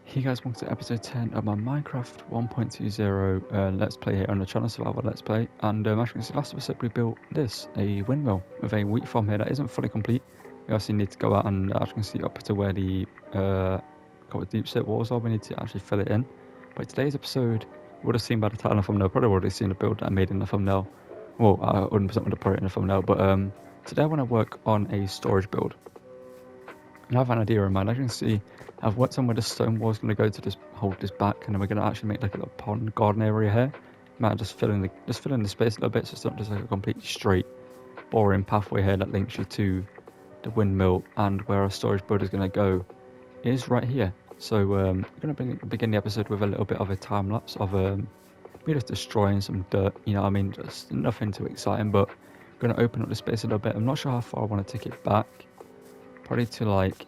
Hey guys, welcome to episode 10 of my Minecraft 1.20 Let's Play here on the channel, Survival Let's Play. And as you can see, last episode we built this, a windmill with a wheat farm here that isn't fully complete. We also need to go out and, as you can see, up to where the deep set walls are. We need to actually fill it in. But today's episode, you would have seen by the title and thumbnail, probably already seen the build that I made in the thumbnail. Well, I 100% would have put it in the thumbnail, but today I want to work on a storage build. I have an idea in mind. As you can see, I've worked on where the stone wall is going to go to just hold this back, and then we're going to actually make like a little pond garden area here. Might just fill in the space a little bit, so it's not just like a completely straight, boring pathway here that links you to the windmill, and where our storage build is going to go is right here. So we're going to begin the episode with a little bit of a time lapse of me just destroying some dirt. You know what I mean? Just nothing too exciting, but I'm going to open up the space a little bit. I'm not sure how far I want to take it back. Probably to like,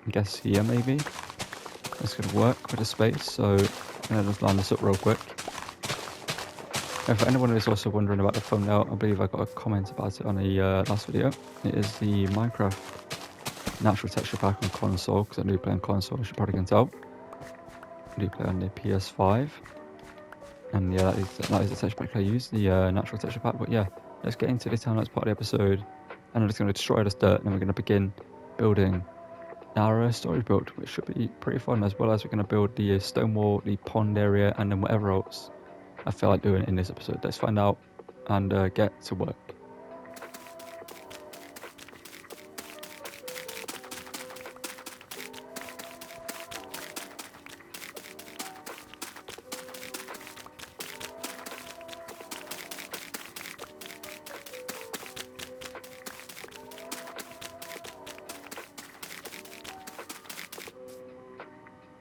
I guess here maybe. That's going to work with the space, so I'm going to just line this up real quick. And for anyone who is also wondering about the thumbnail, I believe I got a comment about it on the last video. It is the Minecraft natural texture pack on console, because I do play on console, as you probably can tell. I do play on the PS5. And yeah, that is the texture pack I use, the natural texture pack. But yeah, let's get into the time-lapse part of the episode. And I'm just going to destroy this dirt, and then we're going to begin building our storage build, which should be pretty fun, as well as we're going to build the stone wall, the pond area, and then whatever else I feel like doing in this episode. Let's find out and get to work.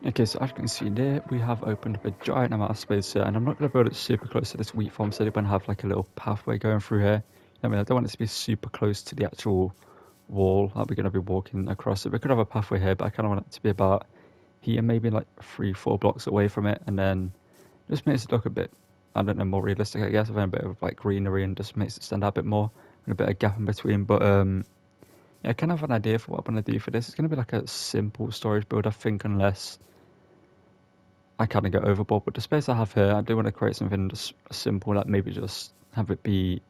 Okay, so as you can see there, we have opened up a giant amount of space here, and I'm not going to build it super close to this wheat farm, so they're going to have like a little pathway going through here. I mean, I don't want it to be super close to the actual wall that we're going to be walking across it. We could have a pathway here, but I kind of want it to be about here, maybe like 3-4 blocks away from it, and then just makes it look a bit, I don't know, more realistic, I guess, having a bit of like greenery and just makes it stand out a bit more, and a bit of gap in between. But yeah, I kind of have an idea for what I'm going to do for this. It's going to be like a simple storage build, I think, unless I kind of go overboard. But the space I have here, I do want to create something just simple, like maybe just have it be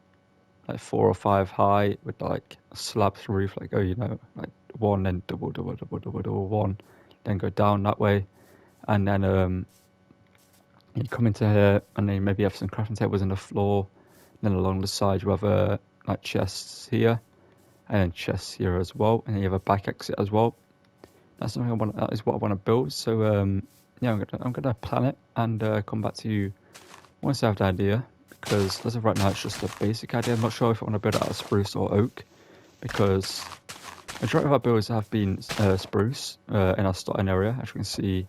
like 4 or 5 high with like a slabs roof, like, oh, you know, like one, then double, one, then go down that way. And then you come into here, and then maybe have some crafting tables on the floor. Then along the side you have like chests here, and then chests here as well, and then you have a back exit as well. That's something I want. That is what I want to build. So yeah, I'm gonna plan it and come back to you once I have the idea. Because as of right now, it's just a basic idea. I'm not sure if I want to build it out of spruce or oak, because majority of our builds have been spruce in our starting area. As you can see,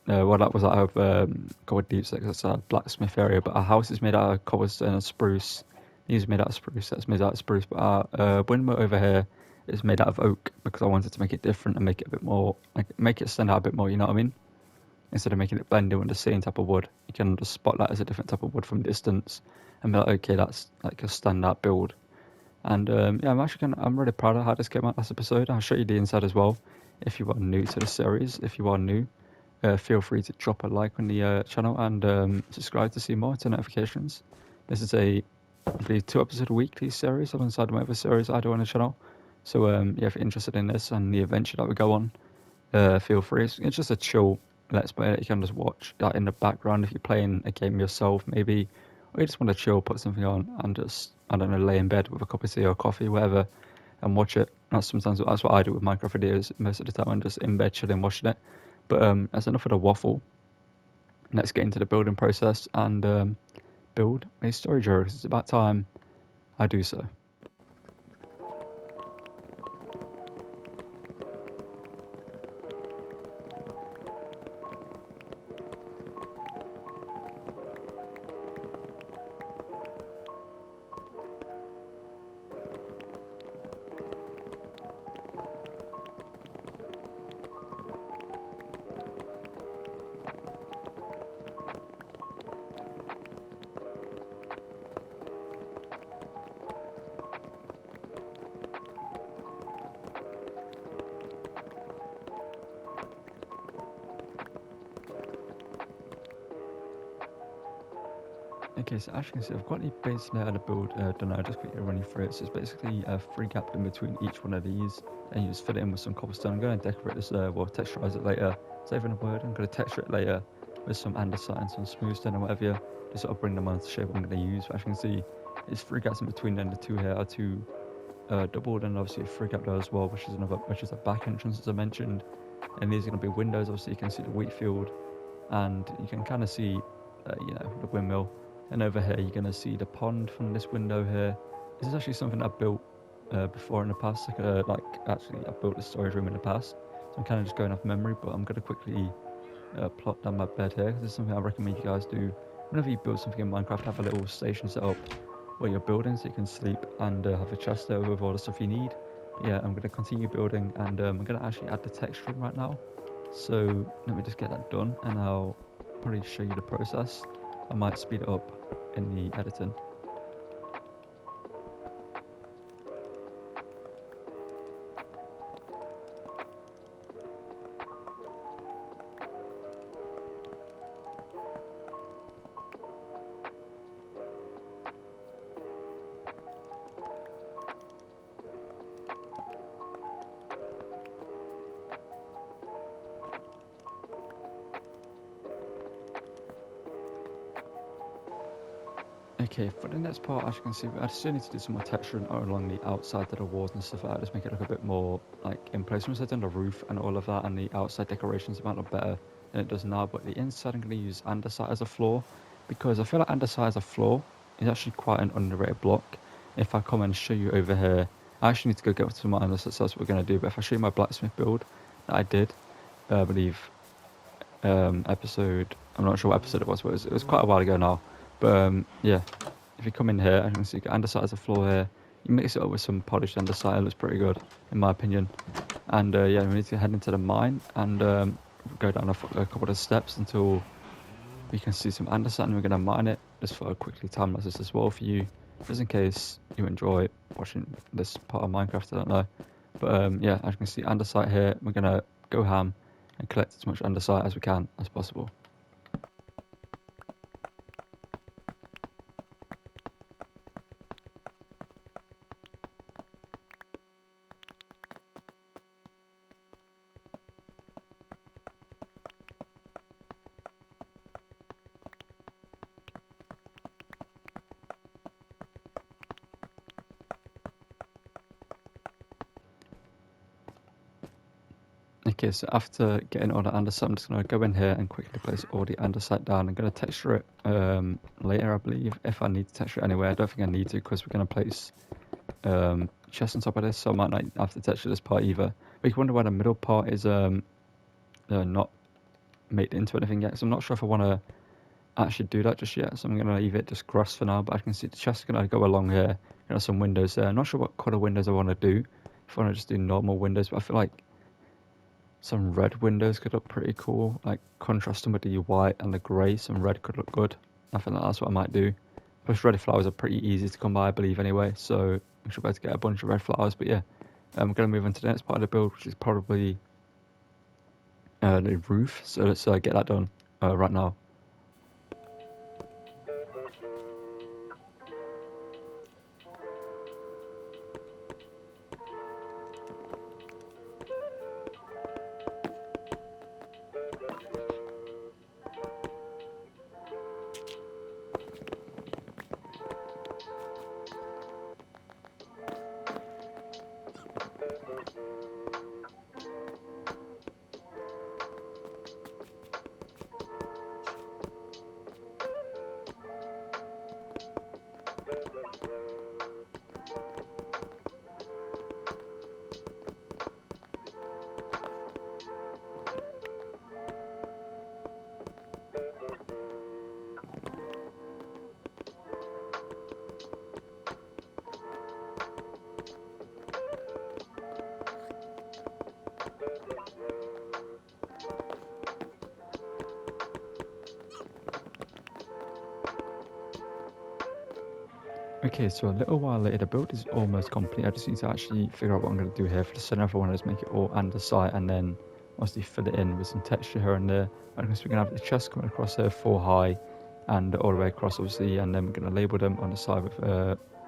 well, that was out of covered deep, so that's a blacksmith area. But our house is made out of cobblestone and spruce. These are made out of spruce. That's made out of spruce. But our windmill over here is made out of oak, because I wanted to make it different and make it a bit more, like, make it stand out a bit more. You know what I mean? Instead of making it blend in with the same type of wood, you can just spot that as a different type of wood from distance and be like, okay, that's like a standout build. And yeah, I'm really proud of how this came out last episode. I'll show you the inside as well. If you are new to the series, if you are new, feel free to drop a like on the channel and subscribe to see more, to notifications. This is I believe, 2-episode weekly series alongside my other series I do on the channel. So yeah, if you're interested in this and the adventure that we go on, feel free. It's just a chill let's play that you can just watch that in the background if you're playing a game yourself, maybe, or you just want to chill, put something on and just, I don't know, lay in bed with a cup of tea or coffee, whatever, and watch it. That's what I do with Minecraft videos most of the time. I'm just in bed chilling, watching it. But that's enough of the waffle. Let's get into the building process and build a storage area. It's about time I do so. Okay, so as you can see, I've got the base layer of the build done. I'll just quickly run you through it. So it's basically a free gap in between each one of these, and you just fill it in with some cobblestone. I'm going to decorate this, texturize it later. Saving a word, I'm going to texture it later with some andesite and some smooth stone or whatever, just sort of bring them on to the shape I'm going to use. But as you can see, it's free gaps in between, and the two here are two doubled, and obviously a free gap there as well, which is a back entrance as I mentioned. And these are going to be windows. Obviously, you can see the wheat field, and you can kind of see, the windmill. And over here, you're going to see the pond from this window here. This is actually something I built before in the past. Actually, I built a storage room in the past. So I'm kind of just going off memory, but I'm going to quickly plot down my bed here. This is something I recommend you guys do. Whenever you build something in Minecraft, have a little station set up where you're building so you can sleep and have a chest there with all the stuff you need. But yeah, I'm going to continue building, and I'm going to actually add the texturing right now. So let me just get that done, and I'll probably show you the process. I might speed it up in the editing. Okay, for the next part, as you can see, I still need to do some more texturing along the outside of the walls and stuff like that, just make it look a bit more like in place. Once I've done the roof and all of that, and the outside decorations, it might look better than it does now. But the inside, I'm going to use andesite as a floor, because I feel like andesite as a floor is actually quite an underrated block. If I come and show you over here, I actually need to go get some more andesite, so that's what we're going to do. But if I show you my blacksmith build that I did, I believe episode, I'm not sure what episode it was, but it was quite a while ago now. But yeah, if you come in here, I can see andesite as a floor here. You mix it up with some polished andesite, it looks pretty good, in my opinion. And yeah, we need to head into the mine and go down a couple of steps until we can see some andesite, and we're going to mine it. Just for a quickly time lapse this as well for you, just in case you enjoy watching this part of Minecraft, I don't know. But yeah, as you can see andesite here, we're going to go ham and collect as much andesite as we can as possible. Okay, so after getting all the andesite, I'm just going to go in here and quickly place all the andesite down. I'm going to texture it later, I believe, if I need to texture it anyway. I don't think I need to, because we're going to place chests on top of this, so I might not have to texture this part either. But you wonder why the middle part is not made into anything yet, so I'm not sure if I want to actually do that just yet, so I'm going to leave it just grass for now. But I can see the chest is going to go along here. Some windows there. I'm not sure what colour windows I want to do. If I want to just do normal windows, but I feel like some red windows could look pretty cool, like contrasting with the white and the grey. Some red could look good. I think that's what I might do. Plus, red flowers are pretty easy to come by, I believe, anyway. So we should be able to get a bunch of red flowers. But yeah, I'm going to move on to the next part of the build, which is probably the roof. So let's get that done right now. Okay, so a little while later, the build is almost complete. I just need to actually figure out what I'm going to do here. For the center, I want to just make it all andesite, and then mostly fill it in with some texture here and there. And we're going to have the chest coming across here 4 high, and all the way across, obviously, and then we're going to label them on the side with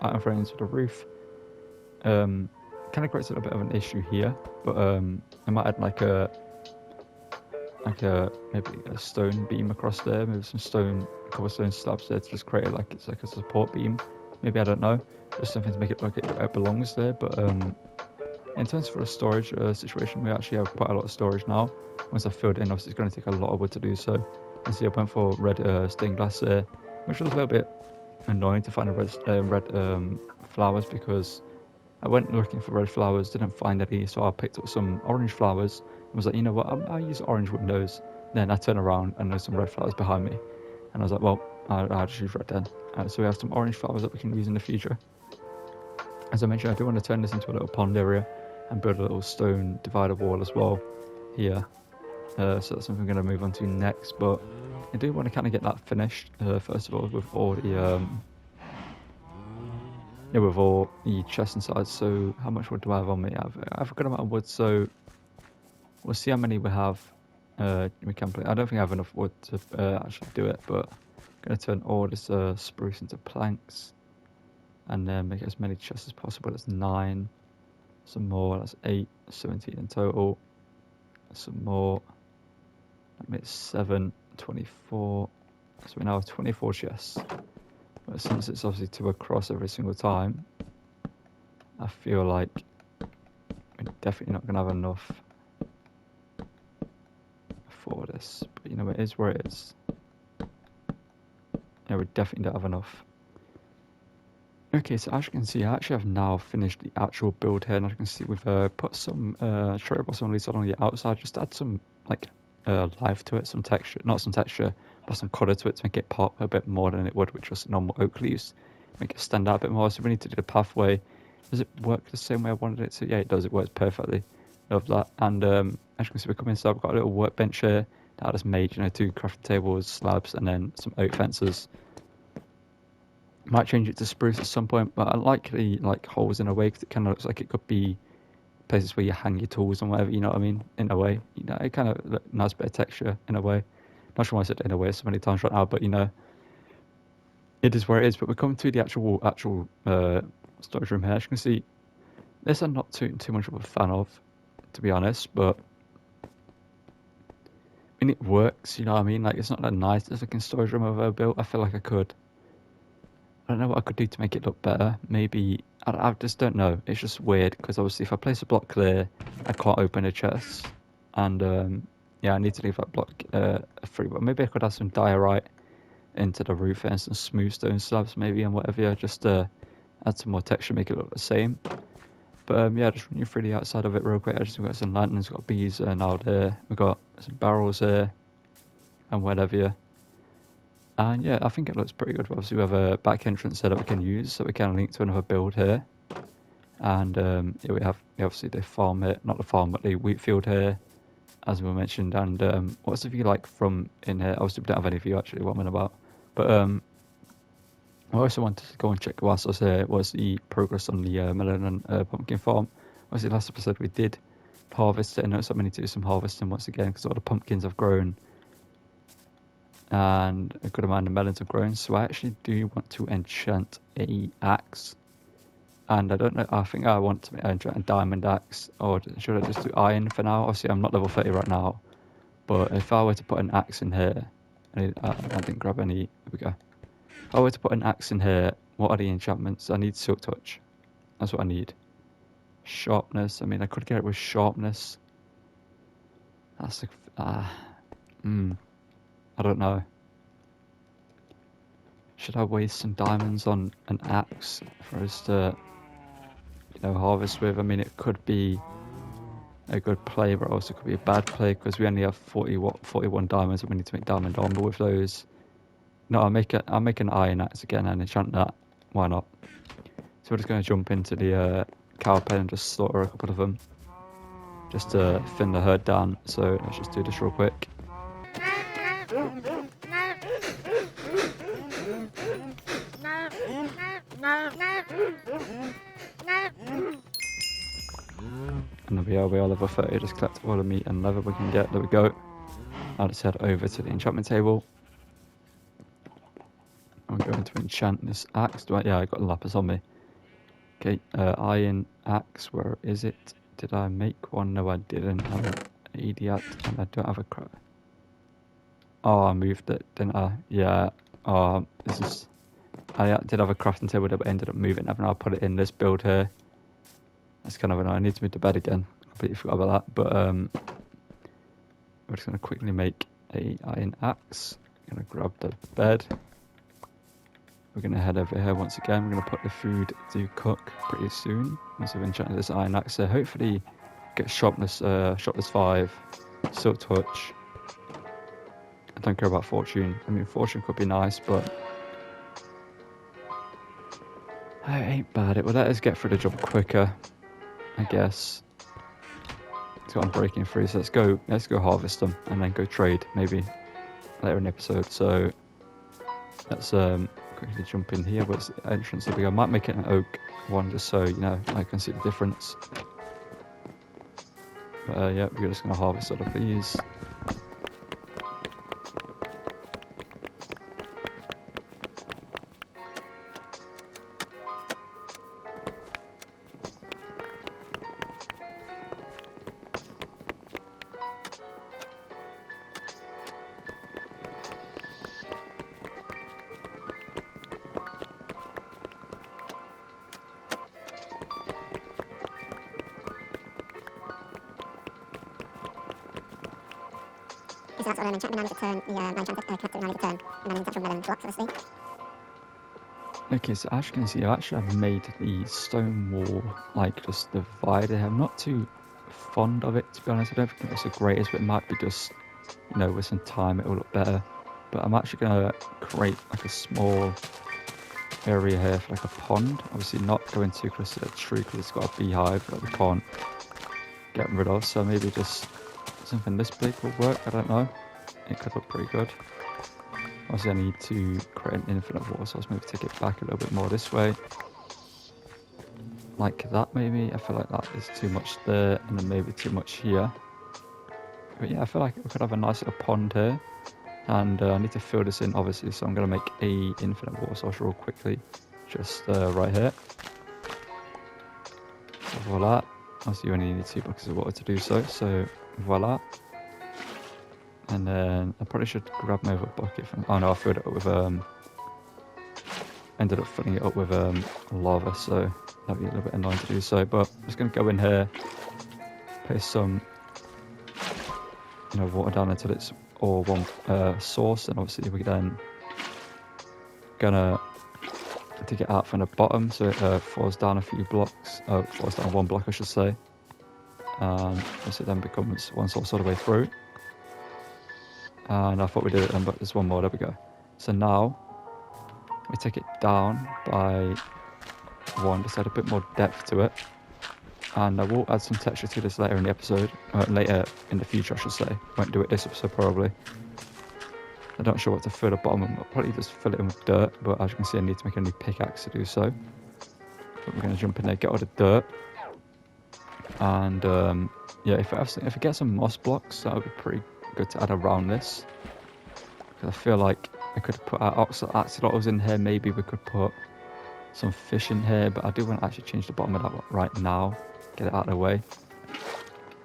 item frames for the roof. Kind of creates a little bit of an issue here, but I might add like a maybe a stone beam across there, maybe some cobblestone slabs there to just create it like it's like a support beam. Maybe, I don't know, just something to make it look like it belongs there. But in terms of the storage situation, we actually have quite a lot of storage now. Once I've filled in, obviously it's going to take a lot of wood to do so. And see, I went for red stained glass there, which was a little bit annoying to find a red flowers, because I went looking for red flowers, didn't find any, so I picked up some orange flowers and was like, you know what, I'll use orange windows. Then I turn around and there's some red flowers behind me, and I was like, well, I'll just use red then. So we have some orange flowers that we can use in the future. As I mentioned, I do want to turn this into a little pond area and build a little stone divider wall as well here. So that's something we're going to move on to next, but I do want to kind of get that finished first of all with all the with all the chests inside. So how much wood do I have on me? I have a good amount of wood, so we'll see how many we have. We can play. I don't think I have enough wood to actually do it, but I'm going to turn all this spruce into planks and then make as many chests as possible. That's 9. Some more, that's 8, 17 in total. Some more, that makes 7, 24. So we now have 24 chests. But since it's obviously 2 across every single time, I feel like we're definitely not going to have enough for this. But you know, it is where it is. Yeah, we definitely don't have enough. Okay, so as you can see, I actually have now finished the actual build here, and as you can see, we've put some cherry blossom leaves on the outside, just to add some like life to it, some texture, not some texture, but some colour to it to make it pop a bit more than it would with just normal oak leaves, make it stand out a bit more. So we need to do the pathway. Does it work the same way I wanted it to? Yeah, it does. It works perfectly. Love that. And as you can see, we come inside. We've got a little workbench here that I just made. You know, 2 crafting tables, slabs, and then some oak fences. Might change it to spruce at some point, but I like the holes in a way, because it kind of looks like it could be places where you hang your tools and whatever, you know what I mean, in a way. You know, it kind of nice bit of texture in a way. Not sure why I said in a way so many times right now, but you know, it is where it is. But we're coming to the actual storage room here. As you can see, this I'm not too much of a fan of, to be honest, but I mean, it works, you know what I mean. Like, it's not that nice as looking storage room I've ever built. I feel like I could. I don't know what I could do to make it look better. Maybe, I just don't know. It's just weird, because obviously if I place a block clear, I can't open a chest. And yeah, I need to leave that block free. But maybe I could add some diorite into the roof and some smooth stone slabs maybe, and whatever, yeah, just add some more texture, make it look the same. But yeah, just running through the outside of it real quick. We've got some lanterns, we've got bees out there, we've got some barrels here, and whatever, yeah. And yeah, I think it looks pretty good. Obviously, we have a back entrance there that we can use, so we can link to another build here. And yeah, we have obviously the farm here, not the farm, but the wheat field here, as we mentioned. And what's the view like from in here? Obviously, we don't have any view actually, what I'm on about. But I also wanted to go and check whilst I was here, was the progress on the melon and pumpkin farm. Obviously, last episode we did harvest it, and notice that we need to do some harvesting once again, because all the pumpkins have grown and a good amount of melons have grown. So I actually do want to enchant a axe, and I don't know, I think I want to enchant a diamond axe, or should I just do iron for now? Obviously I'm not level 30 right now, but if I were to put an axe in here, I didn't grab any, here we go. If I were to put an axe in here, what are the enchantments? I need silk touch, that's what I need. Sharpness, I mean I could get it with sharpness. That's like, I don't know. Should I waste some diamonds on an axe for us to, you know, harvest with? I mean, it could be a good play, but also could be a bad play, because we only have 41 diamonds, and we need to make diamond armor with those. No, I'll make an iron axe again and enchant that. Why not? So we're just going to jump into the cow pen and just slaughter a couple of them, just to thin the herd down. So let's just do this real quick. And there we are level 30, just collect all the meat and leather we can get. There we go. I'll just head over to the enchantment table. I'm going to enchant this axe. Yeah, I got a lapis on me. Okay, iron axe, where is it? Did I make one? No, I didn't. I'm an idiot, and I don't have a craft. Oh, I moved it, didn't I? Yeah. This is... I did have a crafting table, but ended up moving it, and I'll put it in this build here. That's kind of annoying. I need to move to bed again. Completely forgot about that. But we're just going to quickly make a iron axe. I'm going to grab the bed. We're going to head over here once again. We're going to put the food to cook pretty soon. Once I've enchanted this iron axe here, hopefully get sharpness 5, silk touch. I don't care about fortune. I mean, fortune could be nice, but it ain't bad. It will let us get through the job quicker, I guess. So I'm breaking free. So let's go harvest them and then go trade maybe later in the episode. So let's quickly jump in here. What's the entrance? There we go. I might make it an oak one just so you know I can see the difference. But yeah, we're just gonna harvest all of these. So that's what an enchantment now turn, the enchanted connector now turn, and then it's actual melon blocks, obviously. Okay, so as you can see, I actually have made the stone wall like just divided. I'm not too fond of it, to be honest. I don't think it's the greatest, but it might be just, you know, with some time it will look better. But I'm actually gonna create like a small area here for like a pond. Obviously not going too close to the tree because it's got a beehive that we can't get rid of. So maybe just something this big will work. I don't know. It could look pretty good. Obviously I need to create an infinite water source. Maybe take it back a little bit more this way. Like that maybe. I feel like that is too much there and then maybe too much here. But yeah, I feel like we could have a nice little pond here. And I need to fill this in obviously, so I'm going to make a infinite water source real quickly. Just right here. So voila. Obviously you only need 2 buckets of water to do so. So voila. And then I probably should grab my other bucket from... Oh no, I filled it up with... ended up filling it up with lava, so that'd be a little bit annoying to do so. But I'm just going to go in here, place some, you know, water down until it's all one source, and obviously we're then gonna dig it out from the bottom so it falls down a few blocks. Falls down 1 block, I should say. Obviously, it then becomes one source all the way through. And I thought we did it then, but there's one more. There we go. So now we take it down by 1, just add a bit more depth to it. And I will add some texture to this later in the episode, later in the future I should say. Won't do it this episode probably. I'm not sure what to fill the bottom of. I'll probably just fill it in with dirt, but as you can see I need to make a new pickaxe to do so. But we're going to jump in there, get all the dirt. And yeah, if I get some moss blocks, that would be pretty good to add around this. Because I feel like I could put axolotls in here, maybe we could put some fish in here, but I do want to actually change the bottom of that right now. Get it out of the way.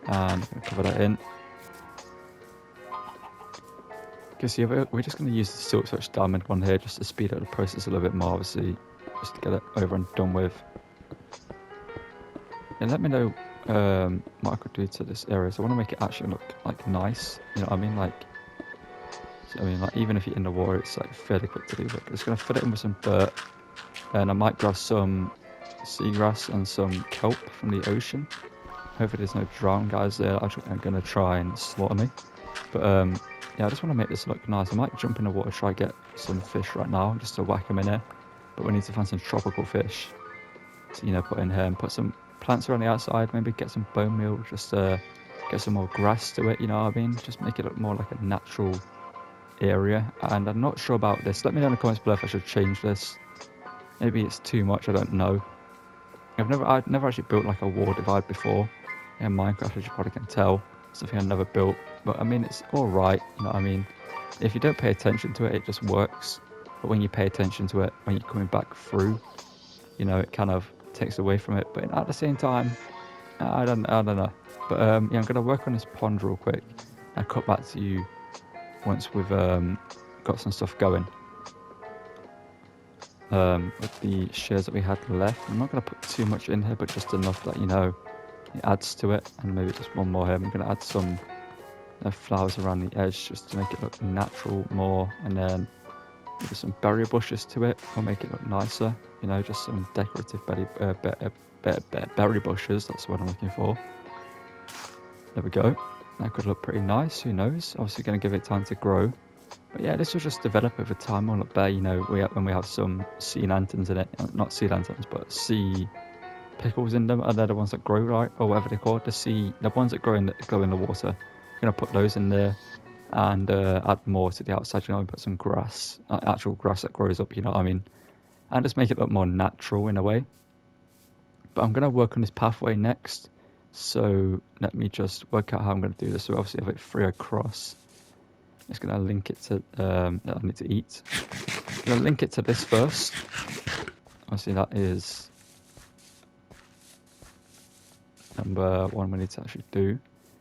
And I'm going to cover that in. Okay, so yeah, we're just going to use the silk touch diamond one here just to speed up the process a little bit more, obviously, just to get it over and done with. And let me know what I could do to this area. So I want to make it actually look like nice, you know what I mean? Like, so, I mean, like even if you're in the water, it's like fairly quick to do. But just going to fill it in with some dirt, and I might grab some seagrass and some kelp from the ocean. Hopefully there's no drowned guys there. I'm going to try and slaughter me. But yeah, I just want to make this look nice. I might jump in the water, try get some fish right now, just to whack them in here. But we need to find some tropical fish to, you know, put in here, and put some plants around the outside. Maybe get some bone meal, just get some more grass to it, you know what I mean? Just make it look more like a natural area. And I'm not sure about this. Let me know in the comments below if I should change this. Maybe it's too much, I don't know. I've never actually built like a wall divide before in Minecraft, as you probably can tell. Something I've never built, but I mean it's alright, you know what I mean? If you don't pay attention to it, it just works. but when you pay attention to it, when you're coming back through, you know, it kind of takes away from it. But at the same time, I don't know. But yeah, I'm gonna work on this pond real quick. I'll cut back to you once we've got some stuff going. With the shares that we had left, I'm not gonna put too much in here, but just enough that, you know, it adds to it. And maybe just one more here. I'm gonna add some flowers around the edge just to make it look natural more, and then maybe some berry bushes to it will make it look nicer. You know, just some decorative berry bushes. That's what I'm looking for. There we go. That could look pretty nice. Who knows? Obviously, going to give it time to grow. But yeah, this will just develop over time. Will look better. You know, when we have some sea lanterns in it, not sea lanterns, but sea pickles in them. Are they the ones that grow, right, or whatever they're called? The ones that grow in the water. I'm gonna put those in there and add more to the outside. You know, and put some grass, actual grass that grows up. You know what I mean? And just make it look more natural in a way. But I'm gonna work on this pathway next. So let me just work out how I'm going to do this. So obviously I have it free across. Just going to link it to, I need to eat. I'm going to link it to this first. Obviously that is number one we need to actually do.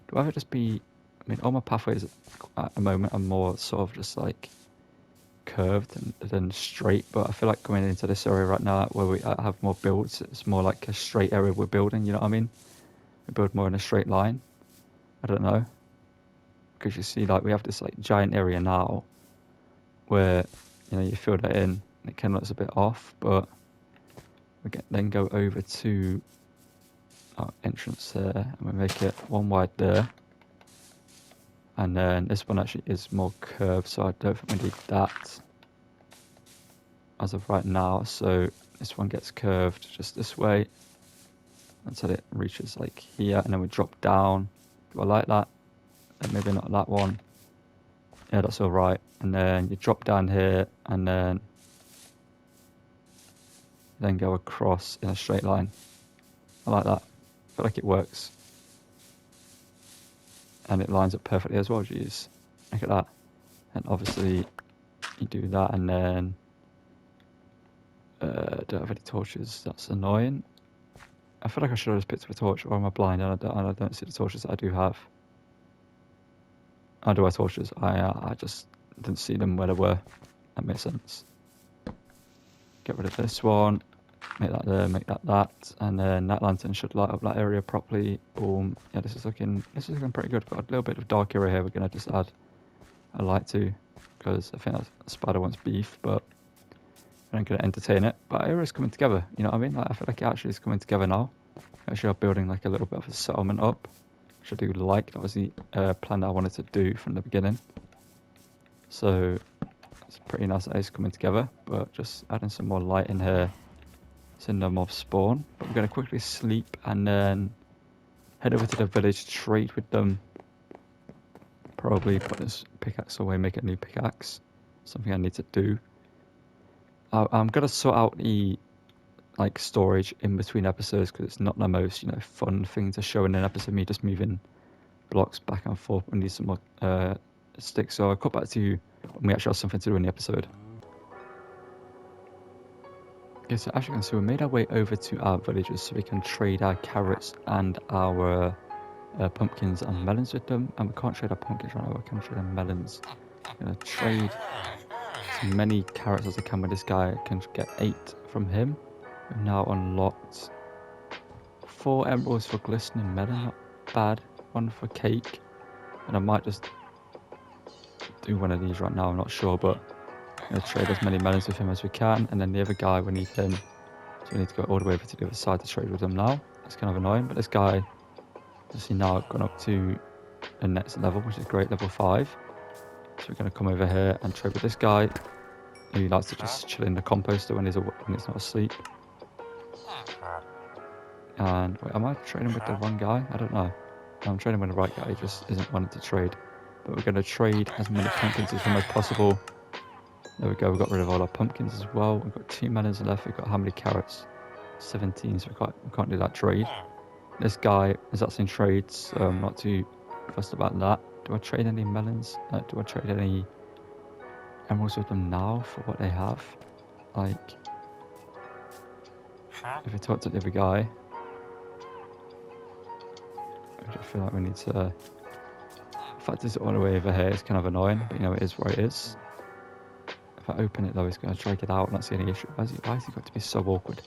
Do I ever just be, I mean, all my pathways at the moment are more sort of just like curved than straight. But I feel like going into this area right now where we have more builds, it's more like a straight area we're building, you know what I mean? We build more in a straight line. I don't know, because you see, like, we have this like giant area now where, you know, you fill that in and it kind of looks a bit off, but we then go over to our entrance there and we make it one wide there, and then this one actually is more curved, so I don't think we need that as of right now. So this one gets curved just this way until it reaches like here, and then we drop down. Do I like that? And maybe not that one. Yeah, that's all right. And then you drop down here and then go across in a straight line. I like that. I feel like it works. And it lines up perfectly as well, geez. Look at that. And obviously you do that, and then don't have any torches. That's annoying. I feel like I should have just picked up a torch, or am I blind and I don't see the torches that I do have. I do have torches. I just didn't see them where they were. That makes sense. Get rid of this one. Make that there. Make that. And then that lantern should light up that area properly. Boom. Yeah, this is looking pretty good. Got a little bit of dark area here. We're gonna just add a light to, because I think that spider wants beef, but I'm not gonna entertain it. But area's coming together. You know what I mean? Like, I feel like it actually is coming together now. Actually, I'm building like a little bit of a settlement up, which I do like. That was the plan that I wanted to do from the beginning. So it's pretty nice that it's coming together. But just adding some more light in here, send no mob spawn. But we're gonna quickly sleep and then head over to the village, trade with them. Probably put this pickaxe away, make a new pickaxe. Something I need to do. I'm gonna sort out the like storage in between episodes, because it's not the most, you know, fun thing to show in an episode. Me just moving blocks back and forth. We need some more sticks. So I'll cut back to you when we actually have something to do in the episode. Okay, so as you can see, we made our way over to our villages so we can trade our carrots and our pumpkins and melons with them. And we can't trade our pumpkins right now, we can trade our melons. I'm going to trade as many carrots as I can with this guy. I can get 8 from him. We've now unlocked 4 emeralds for glistening melon, not bad. 1 for cake. And I might just do one of these right now, I'm not sure, but I'm going to trade as many melons with him as we can. And then the other guy, we need him. So we need to go all the way over to the other side to trade with him now. It's kind of annoying, but this guy, obviously now gone up to the next level, which is great, level 5. So we're going to come over here and trade with this guy. He likes to just chill in the composter when he's not asleep. And wait, am I trading with the wrong guy? I don't know. No, I'm trading with the right guy. He just isn't wanting to trade. But we're going to trade as many pumpkins with him as possible. There we go. We got rid of all our pumpkins as well. We've got 2 melons left. We've got how many carrots? 17. So we can't do that trade. This guy is actually in trades, so I'm not too fussed about that. Do I trade any melons? Do I trade any emeralds with them now for what they have. Like, if we talk to the other guy, I just feel like we need to. The fact it's all the way over here is kind of annoying, but you know, it is where it is. If I open it though, he's going to try to get out, and that's the only issue. Why has he got to be so awkward?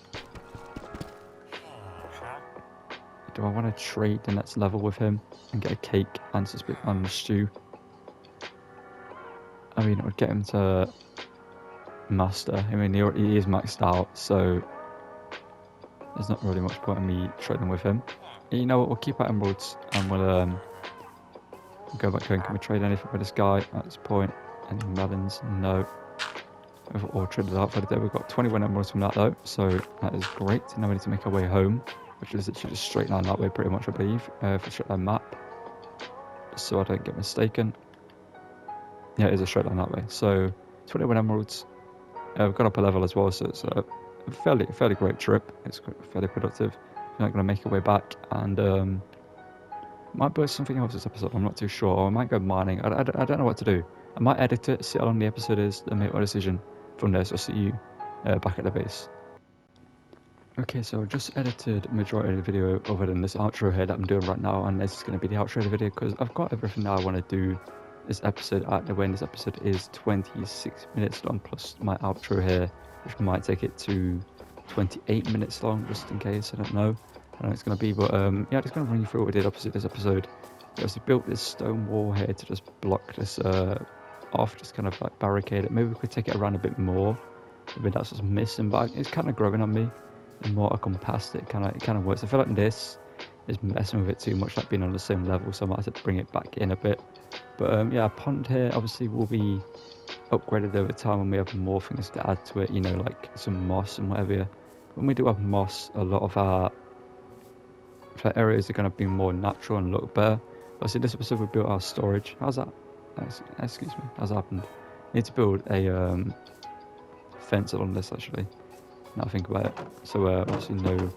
Do I want to trade the next level with him and get a cake and a stew? I mean, it would get him to master. I mean, he is maxed out, so there's not really much point in me trading with him. And you know what? We'll keep our emeralds and we'll go back home. Can we trade anything with this guy at this point? Any melons? No. We've all traded out for the day. We've got 21 emeralds from that though, so that is great. Now we need to make our way home, which is literally just straight line that way pretty much, I believe. If I check that map, just so I don't get mistaken. Yeah, it is a straight line that way. So 21 emeralds. We've gone up a level as well, so it's a fairly great trip. It's fairly productive. We're not going to make our way back, and might build something else this episode. I'm not too sure. Or I might go mining. I don't know what to do. I might edit it, see how long the episode is, then make my decision from there. So I'll see you back at the base. Okay, so I just edited the majority of the video other than this outro here that I'm doing right now, and this is going to be the outro of the video because I've got everything that I want to do this episode at the way. This episode is 26 minutes long plus my outro here, which might take it to 28 minutes long just in case. I don't know it's going to be, but yeah, just going to run you through what we did opposite this episode. We obviously built this stone wall here to just block this off, just kind of like barricade it. Maybe we could take it around a bit more. Maybe that's what's missing, but it's kind of growing on me. The more I come past it, it kind of works. I feel like this is messing with it too much, like being on the same level, so I might have to bring it back in a bit. But yeah, a pond here obviously will be upgraded over time when we have more things to add to it, you know, like some moss and whatever. When we do have moss, a lot of our areas are going to be more natural and look better. Obviously, this episode we built our storage. How's that? Excuse me. How's that happened? Need to build a fence along this actually. Now I think about it. So obviously no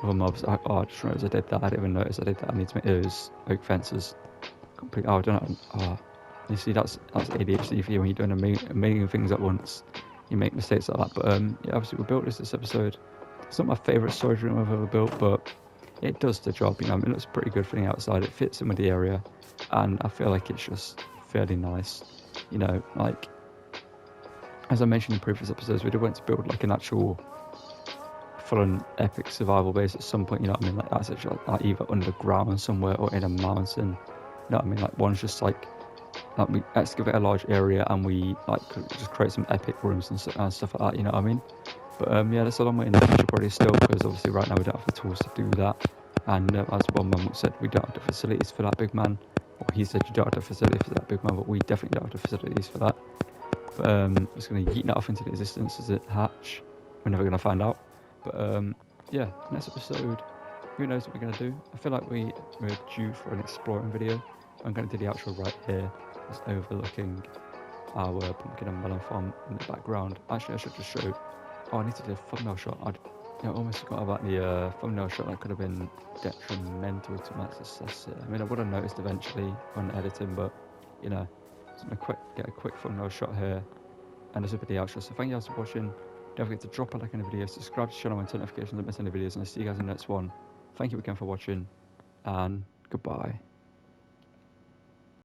other mobs. I just realised I did that. I didn't even notice I did that. I need to make those oak fences complete. Oh, I don't know. Oh, you see, that's ADHD for you when you're doing a million things at once. You make mistakes like that. But yeah, obviously we built this episode. It's not my favourite storage room I've ever built, but it does the job. You know, I mean, it looks pretty good from the outside. It fits in with the area, and I feel like it's just fairly nice. You know, like as I mentioned in previous episodes, we did want to build like an actual full-on epic survival base at some point. You know what I mean? Like that's actually like either underground somewhere or in a mountain. You know what I mean? Like one's just like we excavate a large area and we like just create some epic rooms and stuff like that. You know what I mean? But yeah, that's a long way in the future probably still, because obviously right now we don't have the tools to do that. And as one man said, we don't have the facilities for that big man. Or he said you don't have the facilities for that big man, but we definitely don't have the facilities for that. But I'm just going to yeet that off into the existence as it hatch. We're never going to find out. But yeah, next episode, who knows what we're going to do. I feel like we're due for an exploring video. I'm going to do the outro right here. It's overlooking our pumpkin and melon farm in the background. Actually, I should just show. Oh, I need to do a thumbnail shot. I almost forgot about the thumbnail shot. That could have been detrimental to my success here. I mean, I would have noticed eventually when editing, but you know, just gonna get a quick thumbnail shot here, and this will be the outro. So thank you guys for watching. Don't forget to drop a like on the video, subscribe to the channel and turn notifications, don't miss any videos, and I'll see you guys in the next one. Thank you again for watching, and goodbye.